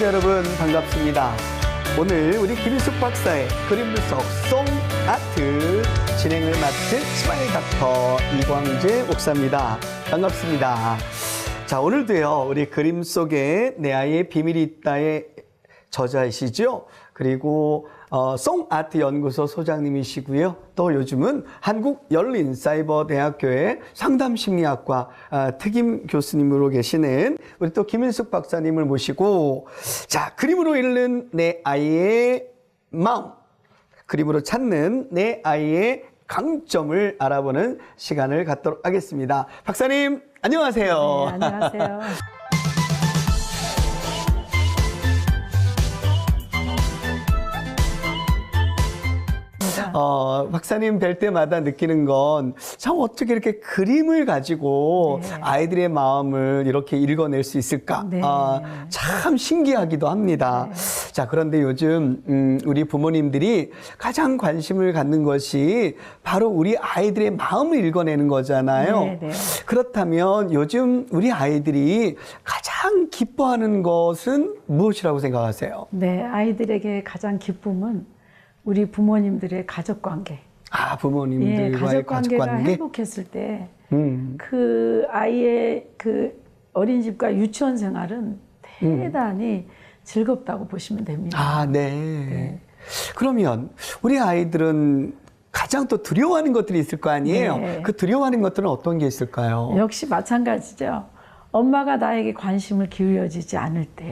시청자 여러분 반갑습니다. 오늘 우리 김일숙 박사의 그림 분석 송 아트 진행을 맡은 스마일 닥터 이광재 목사입니다. 반갑습니다. 자, 오늘도요 우리 그림 속에 내 아이의 비밀이 있다의 저자이시죠. 그리고 송 아트 연구소 소장님이시고요. 또 요즘은 한국열린사이버대학교의 상담심리학과 특임 교수님으로 계시는 우리 또 김일숙 박사님을 모시고, 자, 그림으로 읽는 내 아이의 마음, 그림으로 찾는 내 아이의 강점을 알아보는 시간을 갖도록 하겠습니다. 박사님 안녕하세요. 네, 안녕하세요. 박사님 뵐 때마다 느끼는 건 참 어떻게 이렇게 그림을 가지고 네. 아이들의 마음을 이렇게 읽어낼 수 있을까? 네. 참 신기하기도 합니다. 네. 자, 그런데 요즘 우리 부모님들이 가장 관심을 갖는 것이 바로 우리 아이들의 마음을 읽어내는 거잖아요. 네, 네. 그렇다면 요즘 우리 아이들이 가장 기뻐하는 것은 무엇이라고 생각하세요? 네, 아이들에게 가장 기쁨은 우리 부모님들의 가족관계. 부모님들과의 가족관계가 가족관계? 행복했을 때 그 아이의 그 어린이집과 유치원 생활은 대단히 즐겁다고 보시면 됩니다. 네. 네. 그러면 우리 아이들은 가장 또 두려워하는 것들이 있을 거 아니에요? 네. 그 두려워하는 것들은 어떤 게 있을까요? 역시 마찬가지죠. 엄마가 나에게 관심을 기울여지지 않을 때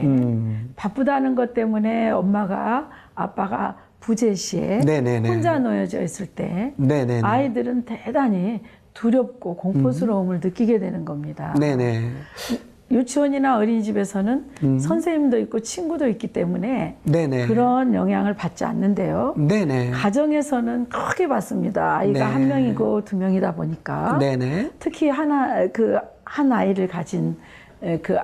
바쁘다는 것 때문에 엄마가 아빠가 부재시에 네네네. 혼자 놓여져 있을 때 네네네. 아이들은 대단히 두렵고 공포스러움을 느끼게 되는 겁니다. 네네. 유치원이나 어린이집에서는 선생님도 있고 친구도 있기 때문에 네네. 그런 영향을 받지 않는데요. 네네. 가정에서는 크게 받습니다. 아이가 네. 한 명이고 두 명이다 보니까 네네. 특히 한 아이를 가진 그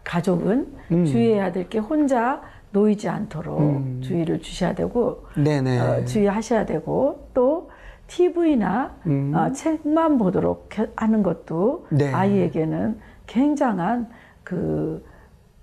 가족은 주의해야 될 게 혼자 놓이지 않도록 주의를 주셔야 되고, 네네. 주의하셔야 되고, 또 TV나 책만 보도록 하는 것도 네. 아이에게는 굉장한 그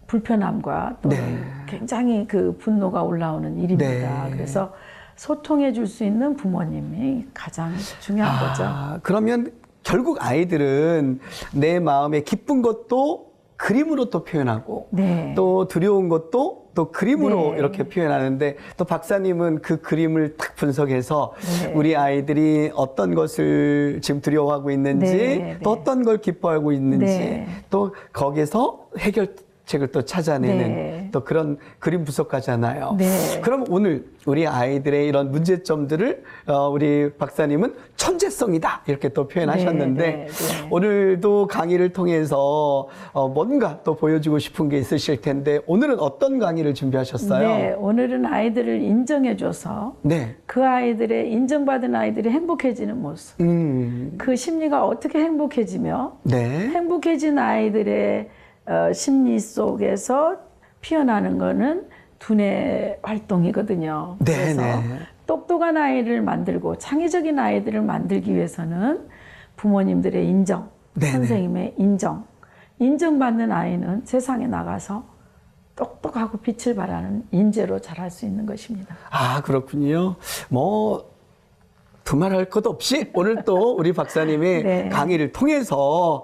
불편함과 또 네. 굉장히 그 분노가 올라오는 일입니다. 네. 그래서 소통해 줄 수 있는 부모님이 가장 중요한 거죠. 그러면 결국 아이들은 내 마음에 기쁜 것도 그림으로 또 표현하고, 네. 또 두려운 것도 또 그림으로 네. 이렇게 표현하는데, 또 박사님은 그 그림을 딱 분석해서 네. 우리 아이들이 어떤 것을 지금 두려워하고 있는지, 네. 또 어떤 걸 기뻐하고 있는지, 네. 또 거기서 해결책을 또 찾아내는 네. 또 그런 그림 분석가잖아요. 네. 그럼 오늘 우리 아이들의 이런 문제점들을 우리 박사님은 천재성이다 이렇게 또 표현하셨는데, 네, 네, 네. 오늘도 강의를 통해서 뭔가 또 보여주고 싶은 게 있으실 텐데, 오늘은 어떤 강의를 준비하셨어요? 네, 오늘은 아이들을 인정해줘서 네. 그 아이들의 인정받은 아이들이 행복해지는 모습, 그 심리가 어떻게 행복해지며 네. 행복해진 아이들의 심리 속에서 피어나는 거는 두뇌 활동이거든요. 네, 그래서 네. 똑똑한 아이를 만들고 창의적인 아이들을 만들기 위해서는 부모님들의 인정, 네, 선생님의 인정받는 아이는 세상에 나가서 똑똑하고 빛을 발하는 인재로 자랄 수 있는 것입니다. 그렇군요. 두말할 것 없이 오늘 또 우리 박사님의 네. 강의를 통해서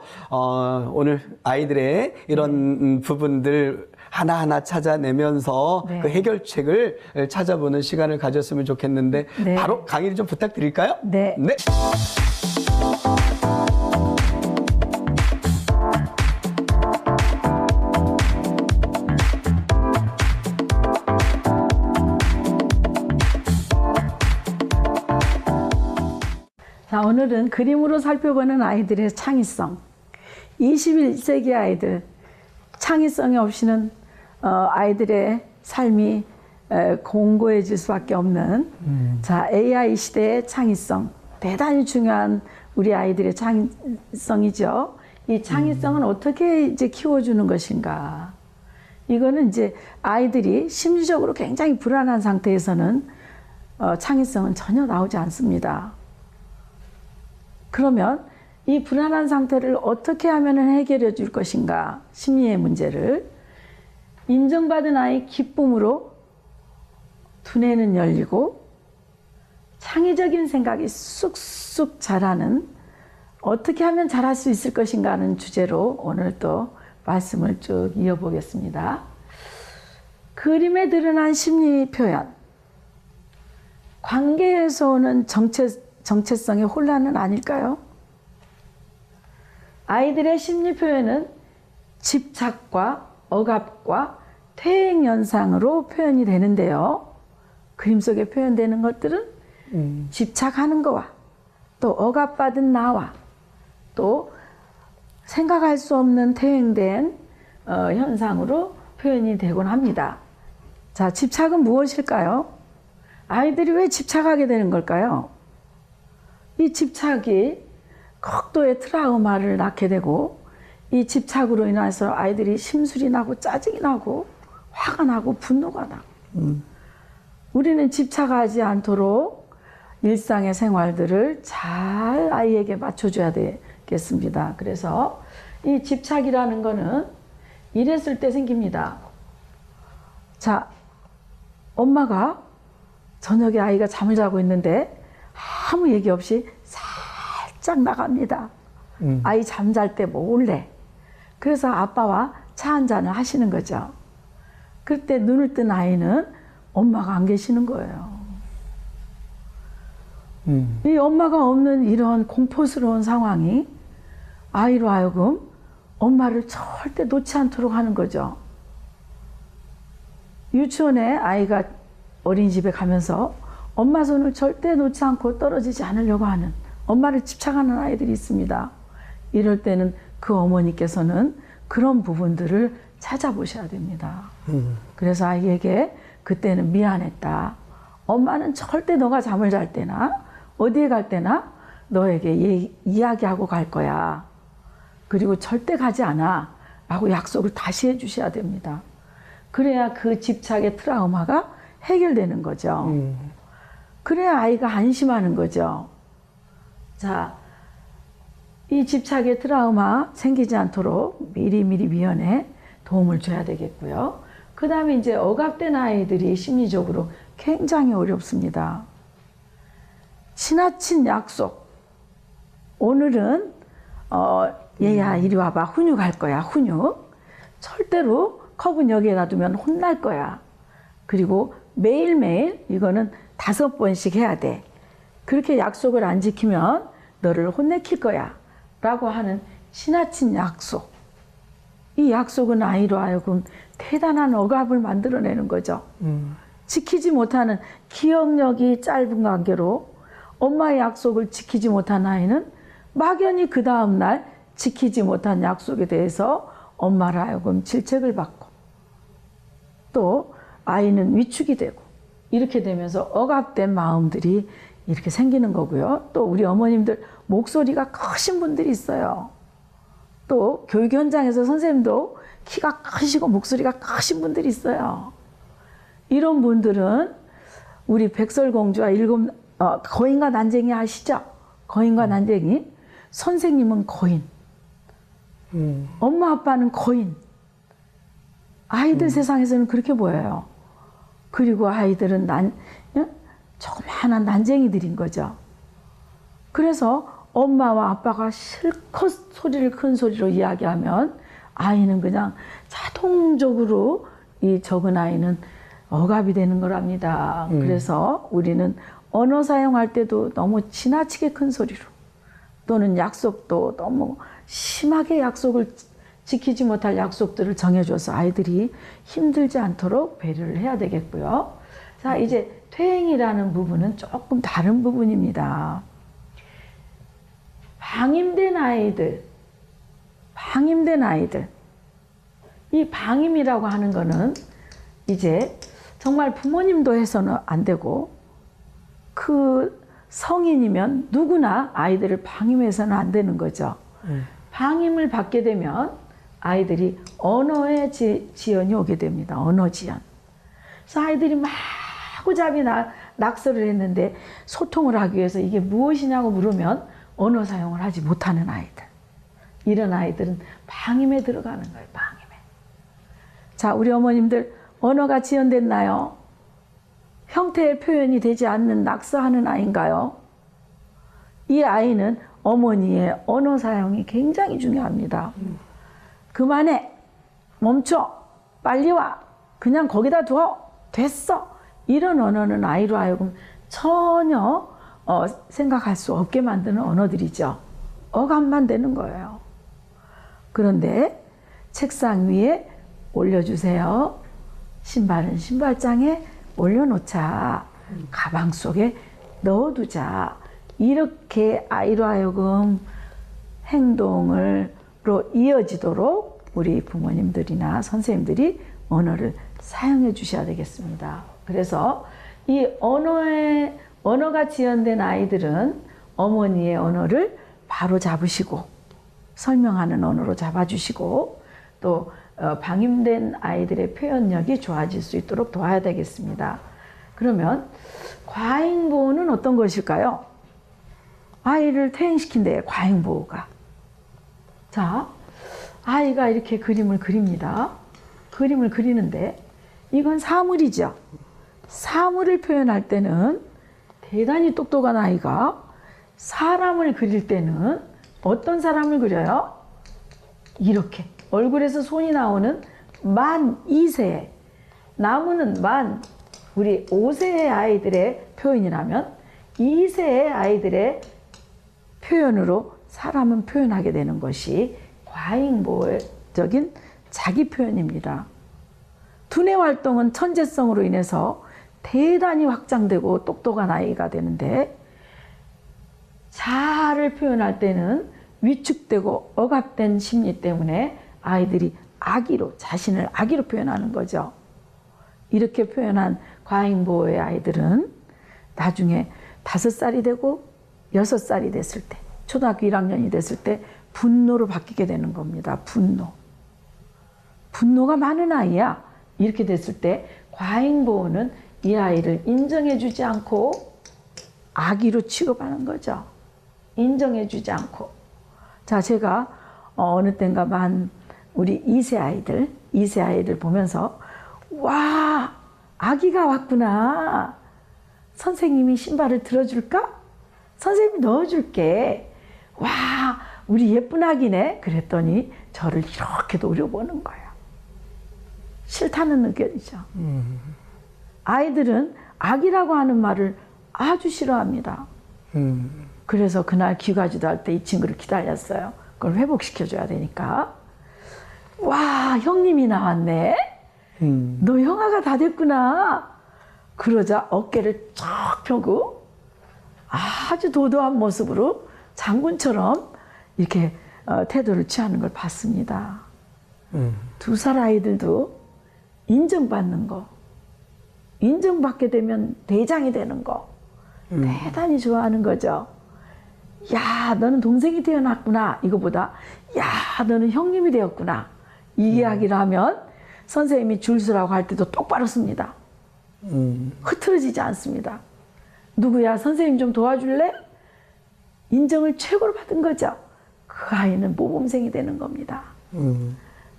오늘 아이들의 이런 부분들 하나하나 찾아내면서 네. 그 해결책을 찾아보는 시간을 가졌으면 좋겠는데, 네. 바로 강의를 좀 부탁드릴까요? 네. 네. 자, 오늘은 그림으로 살펴보는 아이들의 창의성. 21세기 아이들, 창의성이 없이는 아이들의 삶이 공고해질 수밖에 없는 자, AI 시대의 창의성. 대단히 중요한 우리 아이들의 창의성이죠. 이 창의성은 어떻게 이제 키워주는 것인가. 이거는 이제 아이들이 심리적으로 굉장히 불안한 상태에서는 창의성은 전혀 나오지 않습니다. 그러면 이 불안한 상태를 어떻게 하면 해결해 줄 것인가, 심리의 문제를. 인정받은 아이 기쁨으로 두뇌는 열리고 창의적인 생각이 쑥쑥 자라는, 어떻게 하면 잘할 수 있을 것인가 하는 주제로 오늘 또 말씀을 쭉 이어보겠습니다. 그림에 드러난 심리 표현. 관계에서 오는 정체성의 혼란은 아닐까요? 아이들의 심리 표현은 집착과 억압과 퇴행 현상으로 표현이 되는데요. 그림 속에 표현되는 것들은 집착하는 거와 또 억압받은 나와 또 생각할 수 없는 퇴행된 현상으로 표현이 되곤 합니다. 자, 집착은 무엇일까요? 아이들이 왜 집착하게 되는 걸까요? 이 집착이 극도의 트라우마를 낳게 되고, 이 집착으로 인해서 아이들이 심술이 나고 짜증이 나고 화가 나고 분노가 나고, 우리는 집착하지 않도록 일상의 생활들을 잘 아이에게 맞춰줘야 되겠습니다. 그래서 이 집착이라는 거는 이랬을 때 생깁니다. 자, 엄마가 저녁에 아이가 잠을 자고 있는데 아무 얘기 없이 살짝 나갑니다. 아이 잠잘 때 몰래. 그래서 아빠와 차 한 잔을 하시는 거죠. 그때 눈을 뜬 아이는 엄마가 안 계시는 거예요. 이 엄마가 없는 이런 공포스러운 상황이 아이로 하여금 엄마를 절대 놓지 않도록 하는 거죠. 유치원에 아이가 어린이집에 가면서 엄마 손을 절대 놓지 않고 떨어지지 않으려고 하는, 엄마를 집착하는 아이들이 있습니다. 이럴 때는 그 어머니께서는 그런 부분들을 찾아보셔야 됩니다. 그래서 아이에게 그때는 미안했다. 엄마는 절대 너가 잠을 잘 때나 어디에 갈 때나 너에게 이야기하고 갈 거야. 그리고 절대 가지 않아. 라고 약속을 다시 해주셔야 됩니다. 그래야 그 집착의 트라우마가 해결되는 거죠. 그래야 아이가 안심하는 거죠. 자, 이 집착의 트라우마 생기지 않도록 미리미리 미연에 도움을 줘야 되겠고요. 그 다음에 이제 억압된 아이들이 심리적으로 굉장히 어렵습니다. 지나친 약속. 오늘은 얘야 이리 와봐. 훈육 할 거야. 훈육. 절대로 컵은 여기에다 두면 혼날 거야. 그리고 매일매일 이거는 5번씩 해야 돼. 그렇게 약속을 안 지키면 너를 혼내킬 거야. 라고 하는 지나친 약속. 이 약속은 아이로 하여금 대단한 억압을 만들어내는 거죠. 지키지 못하는, 기억력이 짧은 관계로 엄마의 약속을 지키지 못한 아이는 막연히 그 다음날 지키지 못한 약속에 대해서 엄마로 하여금 질책을 받고, 또 아이는 위축이 되고, 이렇게 되면서 억압된 마음들이 이렇게 생기는 거고요. 또 우리 어머님들 목소리가 크신 분들이 있어요. 또 교육 현장에서 선생님도 키가 크시고 목소리가 크신 분들이 있어요. 이런 분들은 우리 백설공주와 거인과 난쟁이 아시죠? 거인과 난쟁이. 선생님은 거인, 엄마 아빠는 거인. 아이들 세상에서는 그렇게 보여요. 그리고 아이들은 조그마한 난쟁이들인 거죠. 그래서 엄마와 아빠가 실컷 소리를 큰 소리로 이야기하면 아이는 그냥 자동적으로, 이 적은 아이는 억압이 되는 거랍니다. 그래서 우리는 언어 사용할 때도 너무 지나치게 큰 소리로, 또는 약속도 너무 심하게 약속을 지키지 못할 약속들을 정해줘서 아이들이 힘들지 않도록 배려를 해야 되겠고요. 자, 이제 퇴행이라는 부분은 조금 다른 부분입니다. 방임된 아이들. 이 방임이라고 하는 거는 이제 정말 부모님도 해서는 안 되고, 그 성인이면 누구나 아이들을 방임해서는 안 되는 거죠. 방임을 받게 되면 아이들이 언어의 지연이 오게 됩니다. 언어 지연. 그래서 아이들이 마구잡이 낙서를 했는데 소통을 하기 위해서 이게 무엇이냐고 물으면 언어 사용을 하지 못하는 아이들. 이런 아이들은 방임에 들어가는 거예요. 방임에. 자, 우리 어머님들 언어가 지연됐나요? 형태의 표현이 되지 않는 낙서하는 아이인가요? 이 아이는 어머니의 언어 사용이 굉장히 중요합니다. 그만해, 멈춰, 빨리 와, 그냥 거기다 두어, 됐어. 이런 언어는 아이로 하여금 전혀 생각할 수 없게 만드는 언어들이죠. 어감만 되는 거예요. 그런데 책상 위에 올려주세요. 신발은 신발장에 올려놓자. 가방 속에 넣어두자. 이렇게 아이로 하여금 행동으로 이어지도록 우리 부모님들이나 선생님들이 언어를 사용해 주셔야 되겠습니다. 그래서 이 언어가 지연된 아이들은 어머니의 언어를 바로 잡으시고 설명하는 언어로 잡아주시고 또 방임된 아이들의 표현력이 좋아질 수 있도록 도와야 되겠습니다. 그러면 과잉보호는 어떤 것일까요? 아이를 퇴행시킨대, 과잉보호가. 자, 아이가 이렇게 그림을 그립니다. 그림을 그리는데 이건 사물이죠. 사물을 표현할 때는 대단히 똑똑한 아이가 사람을 그릴 때는 어떤 사람을 그려요? 이렇게 얼굴에서 손이 나오는 만 2세, 나무는 만 우리 5세의 아이들의 표현이라면 2세의 아이들의 표현으로 사람은 표현하게 되는 것이 과잉보호적인 자기 표현입니다. 두뇌 활동은 천재성으로 인해서 대단히 확장되고 똑똑한 아이가 되는데 자아를 표현할 때는 위축되고 억압된 심리 때문에 아이들이 악의로, 자신을 악의로 표현하는 거죠. 이렇게 표현한 과잉보호의 아이들은 나중에 5살이 되고 6살이 됐을 때, 초등학교 1학년이 됐을 때 분노로 바뀌게 되는 겁니다. 분노가 많은 아이야. 이렇게 됐을 때 과잉보호는 이 아이를 인정해주지 않고 악의로 취급하는 거죠. 인정해주지 않고. 자, 제가 어느 땐가 우리 2세 아이들 보면서 와, 아기가 왔구나. 선생님이 신발을 들어줄까? 선생님이 넣어줄게. 와, 우리 예쁜 아기네. 그랬더니 저를 이렇게 노려보는 거예요. 싫다는 느낌이죠. 아이들은 아기라고 하는 말을 아주 싫어합니다. 그래서 그날 귀가지도 할 때 이 친구를 기다렸어요. 그걸 회복시켜줘야 되니까. 와, 형님이 나왔네. 너 형아가 다 됐구나. 그러자 어깨를 쫙 펴고 아주 도도한 모습으로 장군처럼 이렇게 태도를 취하는 걸 봤습니다. 2살 아이들도 인정받는 거, 인정받게 되면 대장이 되는 거 대단히 좋아하는 거죠. 야, 너는 동생이 태어났구나. 이거보다 야, 너는 형님이 되었구나. 이 이야기를 하면 선생님이 줄 서라고 할 때도 똑바로 씁니다. 흐트러지지 않습니다. 누구야, 선생님 좀 도와줄래? 인정을 최고로 받은 거죠. 그 아이는 모범생이 되는 겁니다.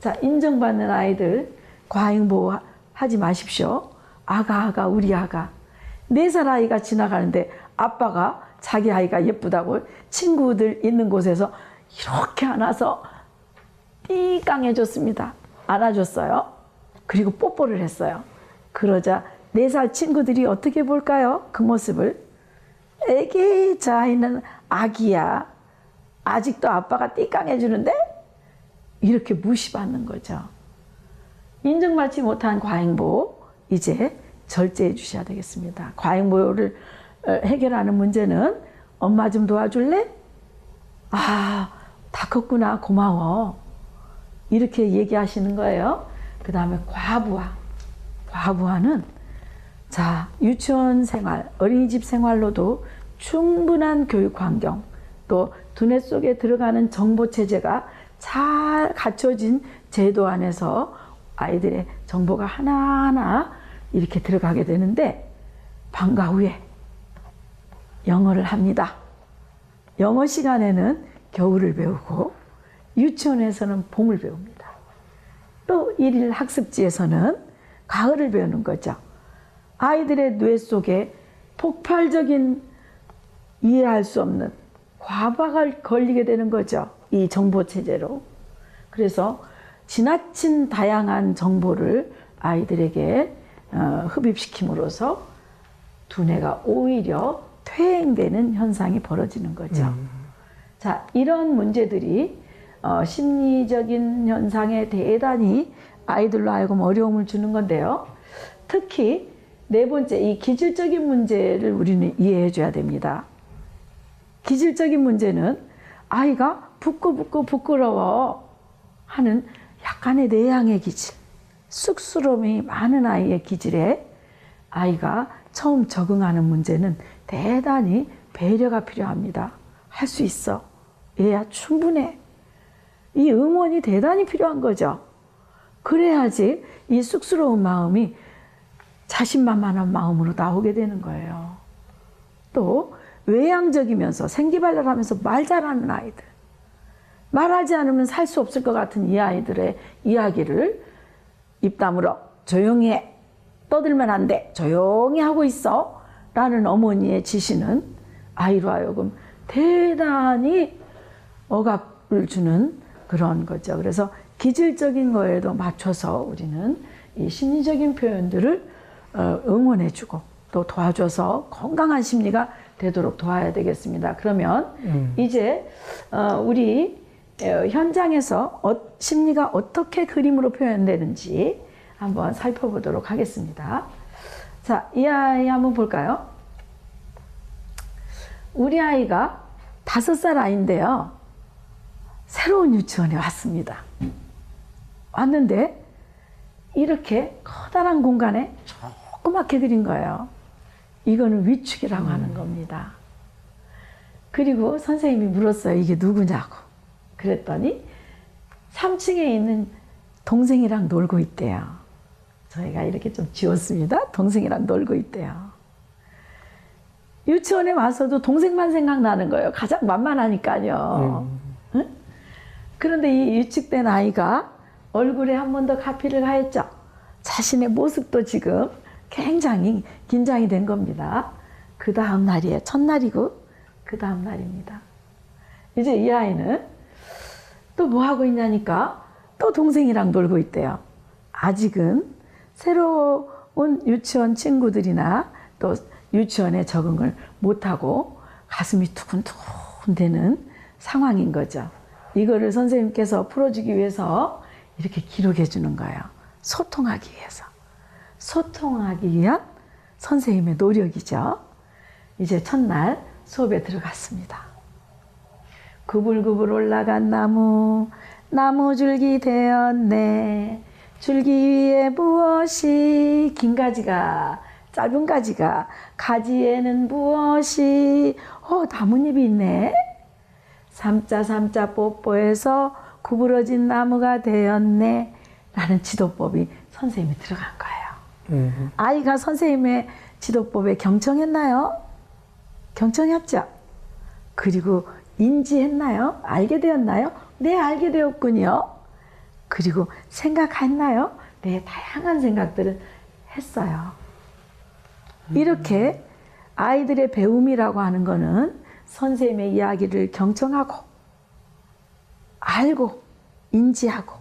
자, 인정받는 아이들 과잉보호 하지 마십시오. 아가 우리 아가. 4살 아이가 지나가는데 아빠가 자기 아이가 예쁘다고 친구들 있는 곳에서 이렇게 안아서 띠깡해줬습니다. 안아줬어요. 그리고 뽀뽀를 했어요. 그러자 4살 친구들이 어떻게 볼까요? 그 모습을. 에게, 저 아이는 아기야. 아직도 아빠가 띠깡해주는데? 이렇게 무시받는 거죠. 인정받지 못한 과잉보호, 이제 절제해 주셔야 되겠습니다. 과잉보호를 해결하는 문제는 엄마 좀 도와줄래? 아, 다 컸구나. 고마워. 이렇게 얘기하시는 거예요. 그 다음에 과부하는 자, 유치원 생활, 어린이집 생활로도 충분한 교육 환경, 또 두뇌 속에 들어가는 정보 체제가 잘 갖춰진 제도 안에서 아이들의 정보가 하나하나 이렇게 들어가게 되는데 방과 후에 영어를 합니다. 영어 시간에는 겨울을 배우고 유치원에서는 봄을 배웁니다. 또 일일 학습지에서는 가을을 배우는 거죠. 아이들의 뇌 속에 폭발적인 이해할 수 없는 과부하가 걸리게 되는 거죠. 이 정보 체제로. 그래서 지나친 다양한 정보를 아이들에게 흡입시킴으로써 두뇌가 오히려 퇴행되는 현상이 벌어지는 거죠. 자, 이런 문제들이 심리적인 현상에 대단히 아이들로 하여금 어려움을 주는 건데요. 특히 네 번째, 이 기질적인 문제를 우리는 이해해 줘야 됩니다. 기질적인 문제는 아이가 부끄러워 하는 약간의 내향의 기질, 쑥스러움이 많은 아이의 기질에 아이가 처음 적응하는 문제는 대단히 배려가 필요합니다. 할 수 있어. 얘야 충분해. 이 응원이 대단히 필요한 거죠. 그래야지 이 쑥스러운 마음이 자신만만한 마음으로 나오게 되는 거예요. 또 외향적이면서 생기발랄하면서 말 잘하는 아이들, 말하지 않으면 살 수 없을 것 같은 이 아이들의 이야기를 입 다물어 조용히 해, 떠들면 안 돼, 조용히 하고 있어 라는 어머니의 지시는 아이로 하여금 대단히 억압을 주는 그런 거죠. 그래서 기질적인 거에도 맞춰서 우리는 이 심리적인 표현들을 응원해주고 또 도와줘서 건강한 심리가 되도록 도와야 되겠습니다. 그러면 이제 우리 현장에서 심리가 어떻게 그림으로 표현되는지 한번 살펴보도록 하겠습니다. 자, 이 아이 한번 볼까요? 우리 아이가 5살 아이인데요. 새로운 유치원에 왔습니다. 왔는데 이렇게 커다란 공간에 조그맣게 그린 거예요. 이거는 위축이라고 하는 겁니다. 그리고 선생님이 물었어요. 이게 누구냐고. 그랬더니 3층에 있는 동생이랑 놀고 있대요. 저희가 이렇게 좀 지웠습니다. 동생이랑 놀고 있대요. 유치원에 와서도 동생만 생각나는 거예요. 가장 만만하니까요. 응? 그런데 이 위축된 아이가 얼굴에 한 번 더 가피를 가했죠. 자신의 모습도 지금 굉장히 긴장이 된 겁니다. 그 다음 날이에요. 첫날이고 그 다음 날입니다. 이제 이 아이는 또 뭐 하고 있냐니까 또 동생이랑 놀고 있대요. 아직은 새로운 유치원 친구들이나 또 유치원에 적응을 못하고 가슴이 두근두근 되는 상황인 거죠. 이거를 선생님께서 풀어주기 위해서 이렇게 기록해 주는 거예요. 소통하기 위해서. 소통하기 위한 선생님의 노력이죠. 이제 첫날 수업에 들어갔습니다. 구불구불 올라간 나무, 나무 줄기 되었네. 줄기 위에 무엇이, 긴 가지가, 짧은 가지가, 가지에는 무엇이, 나뭇잎이 있네. 삼자 삼자 뽀뽀해서 구부러진 나무가 되었네. 라는 지도법이 선생님이 들어간 거예요. 아이가 선생님의 지도법에 경청했나요? 경청했죠? 그리고 인지했나요? 알게 되었나요? 네, 알게 되었군요. 그리고 생각했나요? 네, 다양한 생각들을 했어요. 이렇게 아이들의 배움이라고 하는 거는 선생님의 이야기를 경청하고 알고 인지하고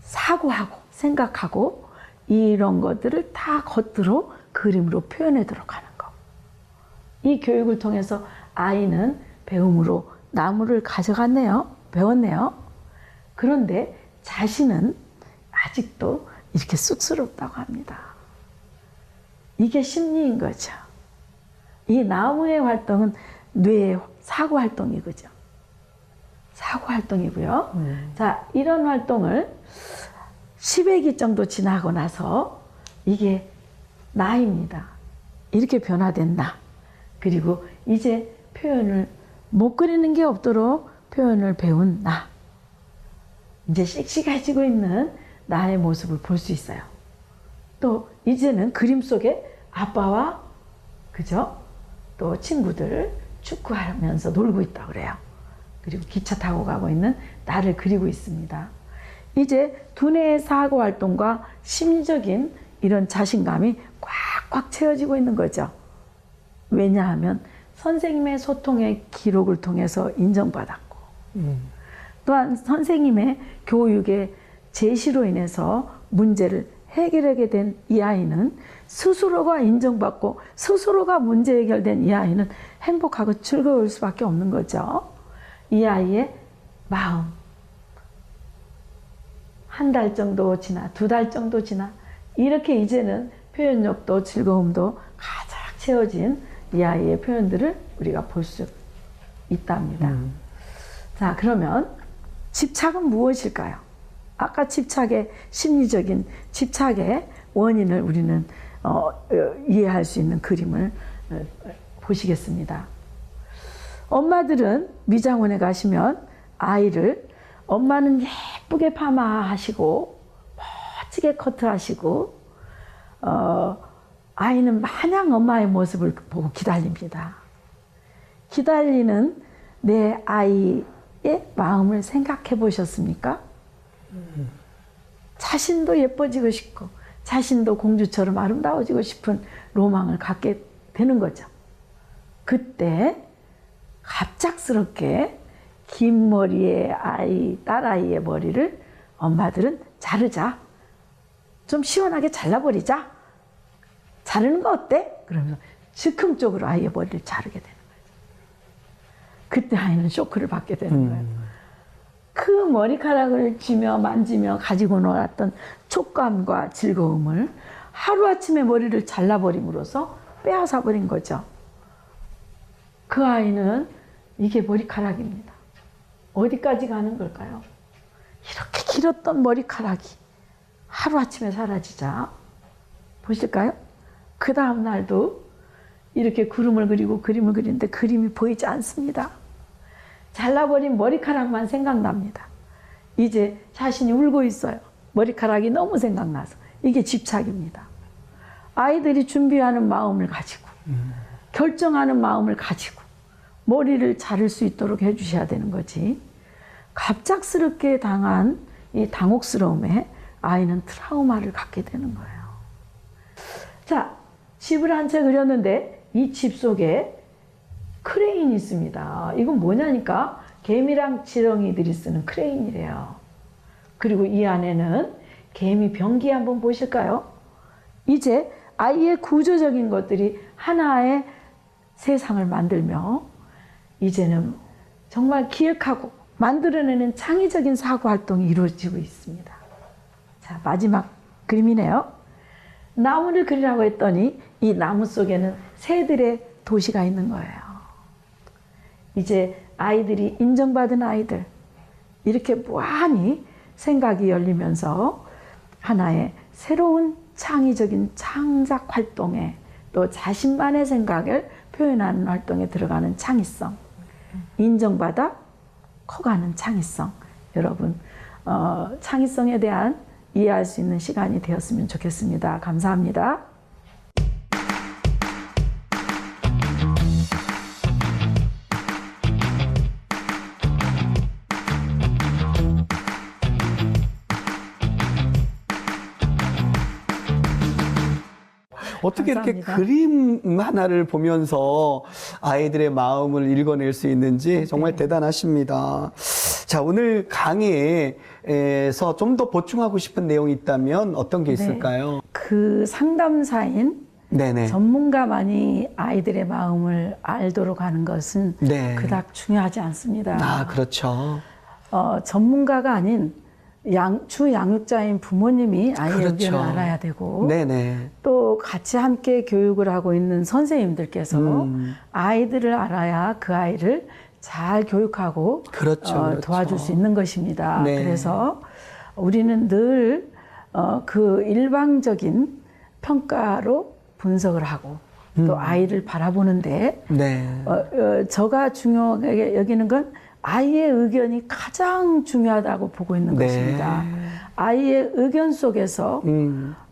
사고하고 생각하고 이런 것들을 다 겉으로 그림으로 표현하도록 하는 거. 이 교육을 통해서 아이는 배움으로 나무를 가져갔네요. 배웠네요. 그런데 자신은 아직도 이렇게 쑥스럽다고 합니다. 이게 심리인 거죠. 이 나무의 활동은 뇌의 사고 활동이 그죠. 사고 활동이고요. 자, 이런 활동을 10회기 정도 지나고 나서 이게 나입니다. 이렇게 변화된 나. 그리고 이제 표현을 못 그리는 게 없도록 표현을 배운 나. 이제 씩씩해지고 있는 나의 모습을 볼 수 있어요. 또 이제는 그림 속에 아빠와 그죠? 또 친구들 축구하면서 놀고 있다고 그래요. 그리고 기차 타고 가고 있는 나를 그리고 있습니다. 이제 두뇌의 사고 활동과 심리적인 이런 자신감이 꽉꽉 채워지고 있는 거죠. 왜냐하면 선생님의 소통의 기록을 통해서 인정받았고, 또한 선생님의 교육의 제시로 인해서 문제를 해결하게 된 이 아이는 스스로가 인정받고 스스로가 문제 해결된 이 아이는 행복하고 즐거울 수밖에 없는 거죠. 이 아이의 마음, 한 달 정도 지나, 2달 정도 지나, 이렇게 이제는 표현력도 즐거움도 가득 채워진 이 아이의 표현들을 우리가 볼 수 있답니다. 자, 그러면 집착은 무엇일까요? 아까 집착의 심리적인 집착의 원인을 우리는 이해할 수 있는 그림을 보시겠습니다. 엄마들은 미장원에 가시면 아이를 엄마는 예쁘게 파마하시고 멋지게 커트하시고 아이는 마냥 엄마의 모습을 보고 기다립니다. 기다리는 내 아이의 마음을 생각해 보셨습니까? 자신도 예뻐지고 싶고 자신도 공주처럼 아름다워지고 싶은 로망을 갖게 되는 거죠. 그때 갑작스럽게 긴 머리의 아이, 딸아이의 머리를 엄마들은 자르자. 좀 시원하게 잘라버리자. 자르는 거 어때? 그러면서 즉흥적으로 아이의 머리를 자르게 되는 거예요. 그때 아이는 쇼크를 받게 되는 거예요. 그 머리카락을 쥐며 만지며 가지고 놀았던 촉감과 즐거움을 하루아침에 머리를 잘라버림으로써 빼앗아버린 거죠. 그 아이는 이게 머리카락입니다. 어디까지 가는 걸까요? 이렇게 길었던 머리카락이 하루아침에 사라지자 보실까요? 그 다음 날도 이렇게 구름을 그리고 그림을 그리는데 그림이 보이지 않습니다. 잘라버린 머리카락만 생각납니다. 이제 자신이 울고 있어요. 머리카락이 너무 생각나서. 이게 집착입니다. 아이들이 준비하는 마음을 가지고 결정하는 마음을 가지고 머리를 자를 수 있도록 해주셔야 되는 거지. 갑작스럽게 당한 이 당혹스러움에 아이는 트라우마를 갖게 되는 거예요. 자, 집을 한 채 그렸는데 이 집 속에 크레인이 있습니다. 이건 뭐냐니까 개미랑 지렁이들이 쓰는 크레인이래요. 그리고 이 안에는 개미 병기 한번 보실까요? 이제 아이의 구조적인 것들이 하나의 세상을 만들며 이제는 정말 기획하고 만들어내는 창의적인 사고 활동이 이루어지고 있습니다. 자, 마지막 그림이네요. 나무를 그리라고 했더니 이 나무 속에는 새들의 도시가 있는 거예요. 이제 아이들이 인정받은 아이들, 이렇게 무한히 생각이 열리면서 하나의 새로운 창의적인 창작 활동에 또 자신만의 생각을 표현하는 활동에 들어가는 창의성, 인정받아 커가는 창의성. 여러분, 창의성에 대한 이해할 수 있는 시간이 되었으면 좋겠습니다. 감사합니다. 어떻게 감사합니다. 이렇게 그림 하나를 보면서 아이들의 마음을 읽어낼 수 있는지 정말 대단하십니다. 자, 오늘 강의에서 좀 더 보충하고 싶은 내용이 있다면 어떤 게 있을까요? 그 상담사인 네네. 전문가만이 아이들의 마음을 알도록 하는 것은 네. 그닥 중요하지 않습니다. 아, 그렇죠. 전문가가 아닌 주 양육자인 부모님이 아이의 그렇죠. 의견을 알아야 되고 네네. 또 같이 함께 교육을 하고 있는 선생님들께서 아이들을 알아야 그 아이를 잘 교육하고 그렇죠, 그렇죠. 도와줄 수 있는 것입니다. 네. 그래서 우리는 늘 그 일방적인 평가로 분석을 하고 또 아이를 바라보는데 네. 저가 중요하게 여기는 건 아이의 의견이 가장 중요하다고 보고 있는 네. 것입니다. 아이의 의견 속에서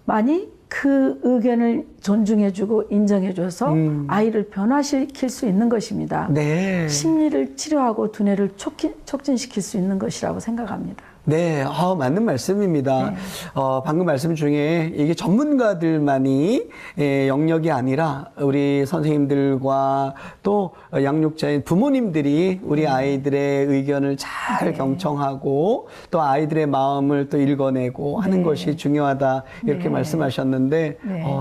만이 그 의견을 존중해주고 인정해줘서 아이를 변화시킬 수 있는 것입니다. 네. 심리를 치료하고 두뇌를 촉진시킬 수 있는 것이라고 생각합니다. 네, 맞는 말씀입니다. 네. 방금 말씀 중에 이게 전문가들만이 영역이 아니라 우리 선생님들과 또 양육자인 부모님들이 우리 아이들의 의견을 잘 경청하고 또 아이들의 마음을 또 읽어내고 하는 것이 중요하다 이렇게 말씀하셨는데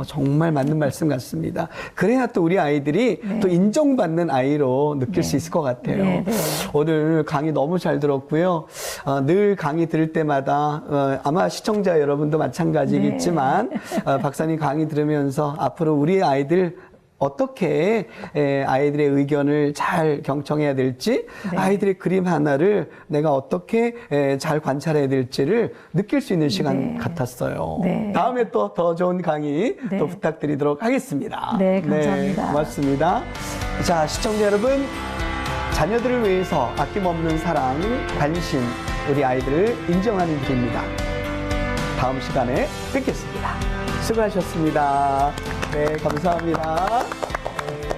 정말 맞는 말씀 같습니다. 그래야 또 우리 아이들이 또 인정받는 아이로 느낄 수 있을 것 같아요. 오늘 강의 너무 잘 들었고요. 늘 강의 들을 때마다 아마 시청자 여러분도 마찬가지겠지만 박사님 강의 들으면서 앞으로 우리 아이들 어떻게 아이들의 의견을 잘 경청해야 될지 아이들의 그림 하나를 내가 어떻게 잘 관찰해야 될지를 느낄 수 있는 시간 같았어요. 다음에 또 더 좋은 강의 또 부탁드리도록 하겠습니다. 네, 감사합니다. 고맙습니다. 자, 시청자 여러분, 자녀들을 위해서 아낌없는 사랑, 관심, 우리 아이들을 인정하는 길입니다. 다음 시간에 뵙겠습니다. 수고하셨습니다. 네, 감사합니다. 네.